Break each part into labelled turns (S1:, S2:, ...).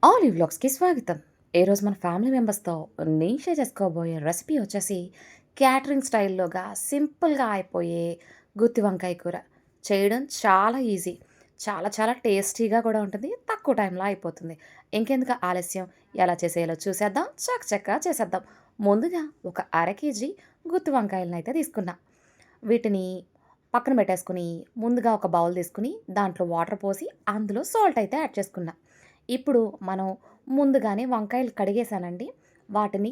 S1: All ఈ వ్లాగ్స్‌కి స్వాగతం. ఈరోజు మన ఫ్యామిలీ మెంబర్స్‌తో నేను షేర్ చేసుకోబోయే రెసిపీ వచ్చేసి క్యాటరింగ్ స్టైల్‌లోగా సింపుల్‌గా అయిపోయే గుత్తి వంకాయ కూర. చేయడం చాలా ఈజీ. చాలా చాలా టేస్టీగా కూడా ఉంటుంది. తక్కువ టైంలో అయిపోతుంది. ఇంకెందుకు ఆలస్యం? ఎలా చేసేయాలో చూసేద్దాం. చకచకా చేసేద్దాం. ముందుగా ఒక అర కేజీ గుత్తి వంకాయలనైతే తీసుకున్నా. వీటిని పక్కన పెట్టేసుకొని, ముందుగా ఒక బౌల్ తీసుకొని, దాంట్లో వాటర్ పోసి, అందులో సాల్ట్ అయితే యాడ్ చేసుకున్నా. ఇప్పుడు మనం ముందుగానే వంకాయలు కడిగేసానండి. వాటిని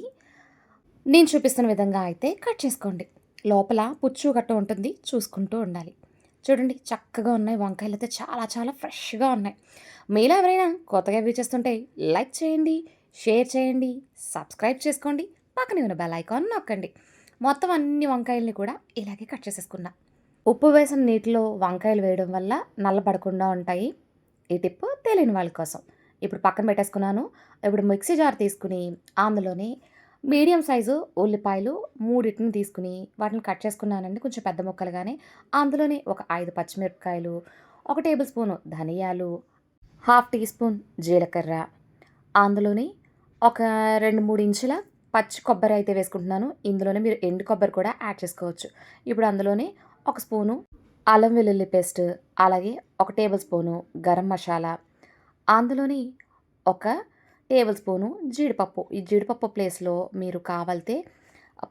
S1: నేను చూపిస్తున్న విధంగా అయితే కట్ చేసుకోండి. లోపల పుచ్చు గట్ట ఉంటుంది. చూసుకుంటూ ఉండాలి. చూడండి చక్కగా ఉన్నాయి వంకాయలైతే చాలా చాలా ఫ్రెష్‌గా ఉన్నాయి. మీలో ఎవరైనా కొత్తగా వ్యూ చేస్తుంటే లైక్ చేయండి, షేర్ చేయండి, సబ్స్క్రైబ్ చేసుకోండి. పక్కనే ఉన్న బెల్ ఐకాన్ నొక్కండి. మొత్తం అన్ని వంకాయల్ని కూడా ఇలాగే కట్ చేసేసుకున్నా. ఉప్పు వేసిన నీటిలో వంకాయలు వేయడం వల్ల నల్లబడకుండా ఉంటాయి. ఈ టిప్ తెలియని వాళ్ళ కోసం. ఇప్పుడు పక్కన పెట్టేసుకున్నాను. ఇప్పుడు మిక్సీ జార్ తీసుకుని అందులోని మీడియం సైజు ఉల్లిపాయలు మూడిటిని తీసుకుని వాటిని కట్ చేసుకున్నానండి కొంచెం పెద్ద ముక్కలుగానే. అందులోనే ఒక 5 పచ్చిమిరపకాయలు, ఒక టేబుల్ స్పూను ధనియాలు, హాఫ్ టీ స్పూన్ జీలకర్ర, అందులోని ఒక 2, 3 ఇంచుల పచ్చి కొబ్బరి అయితే వేసుకుంటున్నాను. ఇందులోనే మీరు ఎండు కొబ్బరి కూడా యాడ్ చేసుకోవచ్చు. ఇప్పుడు అందులోనే ఒక స్పూను అల్లం వెల్లుల్లి పేస్ట్, అలాగే ఒక టేబుల్ స్పూను గరం మసాలా, అందులోని ఒక టేబుల్ స్పూను జీడిపప్పు. ఈ జీడిపప్పు ప్లేస్‌లో మీరు కావాలితే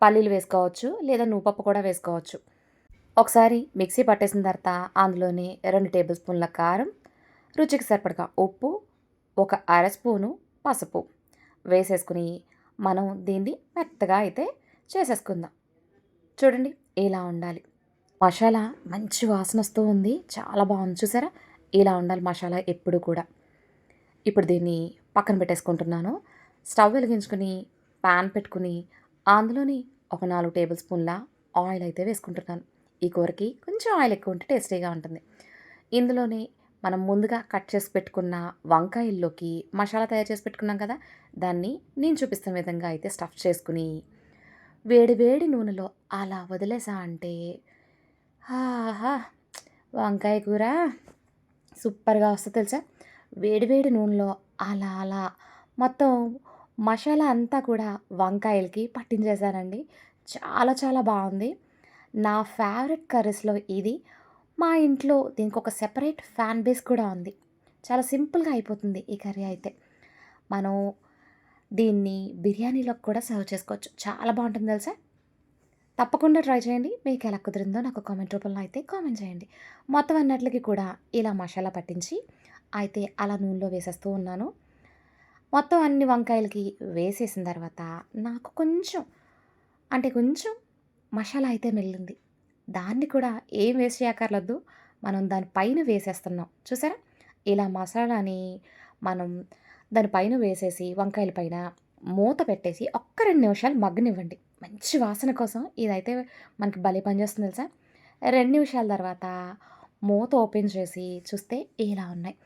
S1: పల్లీలు వేసుకోవచ్చు. లేదా నువ్వుపప్పు కూడా వేసుకోవచ్చు. ఒకసారి మిక్సీ పట్టేసిన తర్వాత అందులోని 2 టేబుల్ స్పూన్ల కారం, రుచికి సరిపడగా ఉప్పు, ఒక అర స్పూను పసుపు వేసేసుకుని మనం దీన్ని మెత్తగా అయితే చేసేసుకుందాం. చూడండి ఇలా ఉండాలి. మసాలా మంచి వాసనొస్తూ ఉంది. చాలా బాగుంది చూసారా? ఇలా ఉండాలి మసాలా ఎప్పుడు కూడా. ఇప్పుడు దీన్ని పక్కన పెట్టేసుకుంటున్నాను. స్టవ్ వెలిగించుకొని పాన్ పెట్టుకుని అందులోని ఒక 4 టేబుల్ స్పూన్ల ఆయిల్ అయితే వేసుకుంటున్నాను. ఈ కూరకి కొంచెం ఆయిల్ ఎక్కువ ఉంటే టేస్టీగా ఉంటుంది. ఇందులోనే మనం ముందుగా కట్ చేసి పెట్టుకున్న వంకాయల్లోకి మసాలా తయారు చేసి పెట్టుకున్నాం కదా! దాన్ని నేను చూపిస్తున్న విధంగా అయితే స్టఫ్ చేసుకుని వేడి వేడి నూనెలో అలా వదిలేసా అంటే ఆహా! వంకాయ కూర సూపర్‌గా వస్తది తెలుసా? వేడి వేడి నూనెలో అలా అలా మొత్తం మసాలా అంతా కూడా వంకాయలకి పట్టించేసానండి. చాలా చాలా బావుంది. నా ఫేవరెట్ కర్రీస్‌లో ఇది. మా ఇంట్లో దీనికొక సెపరేట్ ఫ్యాన్ బేస్ కూడా ఉంది. చాలా సింపుల్‌గా అయిపోతుంది ఈ కర్రీ అయితే. మనం దీన్ని బిర్యానీలోకి కూడా సర్వ్ చేసుకోవచ్చు. చాలా బావుంటుంది తెలుసా? తప్పకుండా ట్రై చేయండి. మీకెలా కుదిరిందో నాకు కామెంట్ రూపంలో అయితే కామెంట్ చేయండి. మొత్తం అన్నిట్లికి కూడా ఇలా మసాలా పట్టించి అయితే అలా నూనెలో వేసేస్తూ ఉన్నాను. మొత్తం అన్ని వంకాయలకి వేసేసిన తర్వాత నాకు కొంచెం అంటే కొంచెం మసాలా అయితే మిగిలింది. దాన్ని కూడా ఏం వేస్ట్ చేయక్కర్లేదు. మనం దాని పైన వేసేస్తున్నాం. చూసారా? ఇలా మసాలాని మనం దాని పైన వేసేసి వంకాయల పైన మూత పెట్టేసి ఒక్క 2 నిమిషాలు మగ్గనివ్వండి. మంచి వాసన కోసం ఇదైతే మనకి భలే పనిచేస్తుంది తెలుసా? 2 నిమిషాల తర్వాత మూత ఓపెన్ చేసి చూస్తే ఇలా ఉన్నాయి.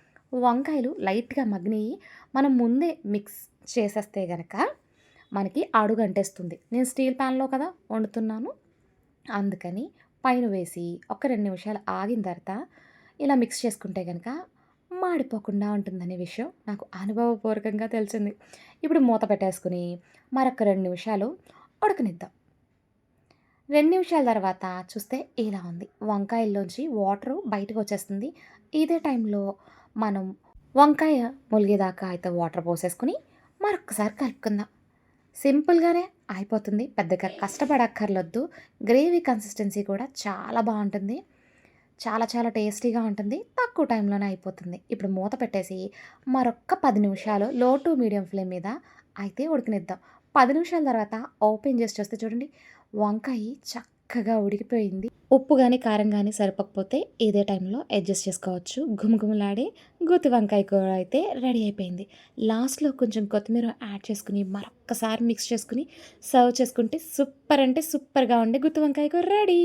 S1: వంకాయలు లైట్‌గా మగ్గినియి. మనం ముందే మిక్స్ చేసేస్తే గనక మనకి అడుగంటేస్తుంది. నేను స్టీల్ ప్యాన్‌లో కదా వండుతున్నాను. అందుకని పైన వేసి ఒక 2 నిమిషాలు ఆగిన తర్వాత ఇలా మిక్స్ చేసుకుంటే గనక మాడిపోకుండా ఉంటుందనే విషయం నాకు అనుభవపూర్వకంగా తెలిసింది. ఇప్పుడు మూత పెట్టేసుకొని మరొక 2 నిమిషాలు ఉడకనిద్దాం. 2 నిమిషాల తర్వాత చూస్తే ఇలా ఉంది. వంకాయల్లోంచి వాటరు బయటకొచ్చేస్తుంది. ఇదే టైంలో మనం వంకాయ ములిగేదాకా అయితే వాటర్ పోసేసుకొని మరొక్కసారి కలుపుకుందాం. సింపుల్‌గానే అయిపోతుంది. పెద్దగా కష్టపడక్కర్లొద్దు. గ్రేవీ కన్సిస్టెన్సీ కూడా చాలా బావుంటుంది. చాలా చాలా టేస్టీగా ఉంటుంది. తక్కువ టైంలోనే అయిపోతుంది. ఇప్పుడు మూత పెట్టేసి మరొక్క 10 నిమిషాలు లో టు మీడియం ఫ్లేమ్ మీద అయితే ఉడకనిద్దాం. 10 నిమిషాల తర్వాత ఓపెన్ చేసి చూస్తే చూడండి వంకాయి చక్కగా ఉడికిపోయింది. ఉప్పు గాని, కారం గాని సరిపోకపోతే ఇదే టైంలో అడ్జస్ట్ చేసుకోవచ్చు. గుమగుమలాడే గుత్తి వంకాయ కూర అయితే రెడీ అయిపోయింది. లాస్ట్‌లో కొంచెం కొత్తిమీర యాడ్ చేసుకొని మరొక్కసారి మిక్స్ చేసుకొని సర్వ్ చేసుకుంటే సూపర్ అంటే సూపర్‌గా ఉండే గుత్తి వంకాయ కూర రెడీ.